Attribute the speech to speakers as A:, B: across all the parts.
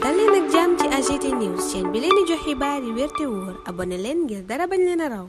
A: dal leen ak jàmm ci AGT News chaîne bi leen di jox xibaar yi wér te wóor abonné leen ngir dara bañ leen a raw.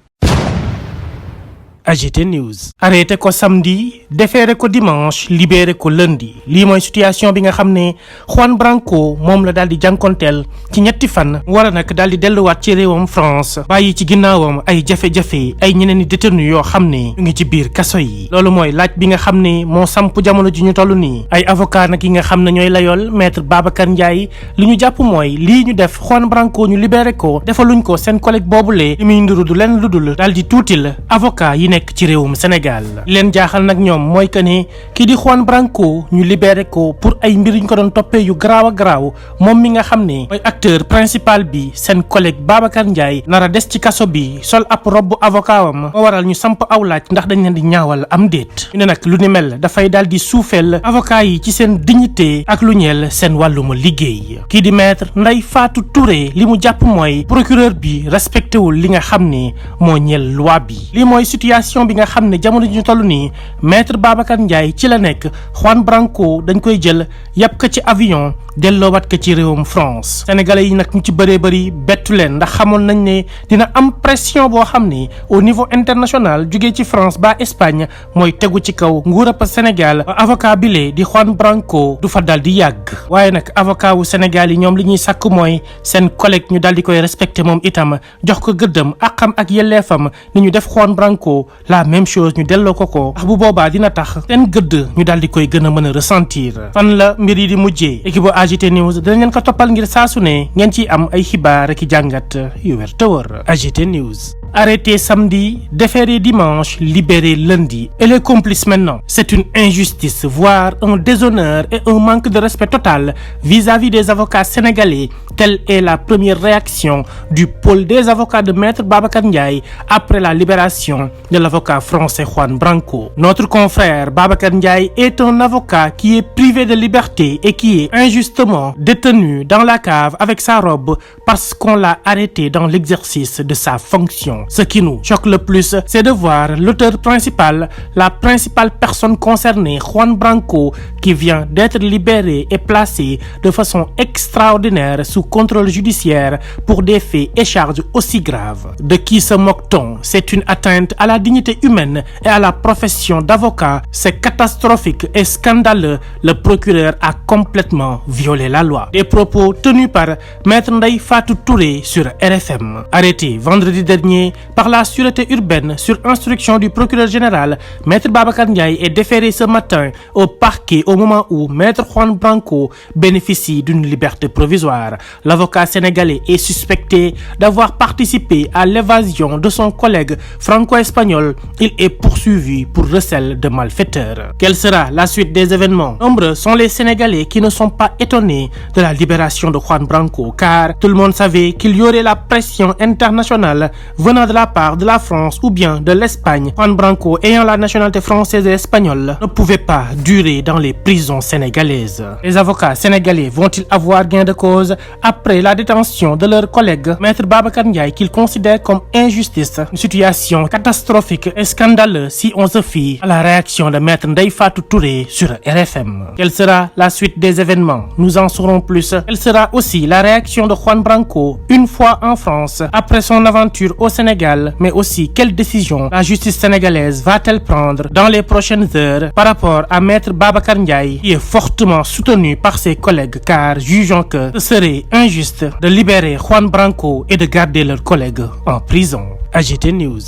B: AGT News arrêté ko samedi déféré ko dimanche libéré ko lundi lii mooy situation bi nga xam ne Juan Branco moom la daal di jànkonteel ci ñetti fan war a nag daal di delluwaat ci réewam France bàyyi ci ginnaawam ay jafe-jafe ay ñeneen i détenu yoo xam ne ñu ngi ci biir kaso yi loolu mooy laaj bi nga xam ne moo samp jamono ji ñu toll nii ay avocat nag yi nga xam ne ñooy layool maître Babacar Ndiaye li ñu jàpp mooy lii ñu def Juan Branco ñu libéré ko defaluñ ko seen collègue boobule li muy nduru du leen lu dul daal di tuutil avocat yi nekk ci réewum Sénégal leen jaaxal nag ñoom mooy que ne kii di Juan Branco ñu libéré ko pour ay mbir ñu ko doon toppee yu garaaw a garaaw moom mi nga xam ne mooy acteur principal bi seen collègue Babacar Ndiaye nar a des ci kaso bi sol ab robb avocat wam moo waral ñu samp aw laaj ndax dañ leen di ñaawal am déet ñu ne nag lu ni mel dafay daal di suufeel avocat yi ci seen dignité ak lu ñeel seen wàlluma liggéey kii di maître Ndeye Fatou Touré li mu jàpp mooy procureur bi respecté wul li nga xam ne moo ñeel loi bi li mooy situation bi nga xam ne jamono ji ñu toll nii maître Babacar Ndiaye ci la nekk Juan Branco dañ koy jël yàpp ko ci avion delloowaat ko ci réewum France sénégalais yi nag ñu ci bëree bëri bettu leen ndax xamoon nañ ne dina am pression boo xam ne au niveau international jugee ci France ba Espagne mooy tegu ci kaw nguurab Sénégal avocat bi lee di Juan Branco du fa dal di yàgg waaye nag avocat wu Sénégal yi ñoom li ñuy sàkk mooy seen collègue ñu dal di koy respecté moom itam jox ko gëddam àqam ak yelleefam ni ñu def Juan Branco la même chose ñu delloo ko ndax bu boobaa dina tax seen gëdd ñu daal di koy gën a mën a ressentir fan la mbir yi di mujjee équipe AGT News dinañ leen ko toppal ngir saa su ne ngeen ciy am ay xibaar ak i jàngat yu wér te wóor AGT News. Arrêté samedi, déféré dimanche, libéré lundi. Et les complices maintenant, c'est une injustice, voire un déshonneur et un manque de respect total vis-à-vis des avocats sénégalais. Telle est la première réaction du pôle des avocats de Maître Babacar Ndiaye après la libération de l'avocat français Juan Branco. Notre confrère Babacar Ndiaye est un avocat qui est privé de liberté et qui est injustement détenu dans la cave avec sa robe parce qu'on l'a arrêté dans l'exercice de sa fonction. Ce qui nous choque le plus, c'est de voir l'auteur principal, la principale personne concernée, Juan Branco, qui vient d'être libéré et placé de façon extraordinaire sous contrôle judiciaire pour des faits et charges aussi graves. De qui se moque-t-on? C'est une atteinte à la dignité humaine et à la profession d'avocat. C'est catastrophique et scandaleux. Le procureur a complètement violé la loi. Des propos tenus par Maître Ndeye Fatou Touré sur RFM. Arrêté vendredi dernier par la sûreté urbaine sur instruction du procureur général, Maître Babacar Ndiaye est déféré ce matin au parquet au moment où Maître Juan Branco bénéficie d'une liberté provisoire. L'avocat sénégalais est suspecté d'avoir participé à l'évasion de son collègue franco-espagnol. Il est poursuivi pour recel de malfaiteurs. Quelle sera la suite des événements? Nombreux sont les Sénégalais qui ne sont pas étonnés de la libération de Juan Branco, car tout le monde savait qu'il y aurait la pression internationale venant de la part de la France ou bien de l'Espagne. Juan Branco, ayant la nationalité française et espagnole, ne pouvait pas durer dans les prisons sénégalaises. Les avocats sénégalais vont-ils avoir gain de cause après la détention de leur collègue Maître Babacar Ndiaye qu'ils considèrent comme injustice? Une situation catastrophique et scandaleuse si on se fie à la réaction de Maître Ndeye Fatou Touré sur RFM. Quelle sera la suite des événements? Nous en saurons plus. Quelle sera aussi la réaction de Juan Branco une fois en France après son aventure au Sénégal, mais aussi quelle décision la justice sénégalaise va-t-elle prendre dans les prochaines heures par rapport à Maître Babacar Ndiaye, qui est fortement soutenu par ses collègues, car jugeant que ce serait injuste de libérer Juan Branco et de garder leurs collègues en prison. AGT News.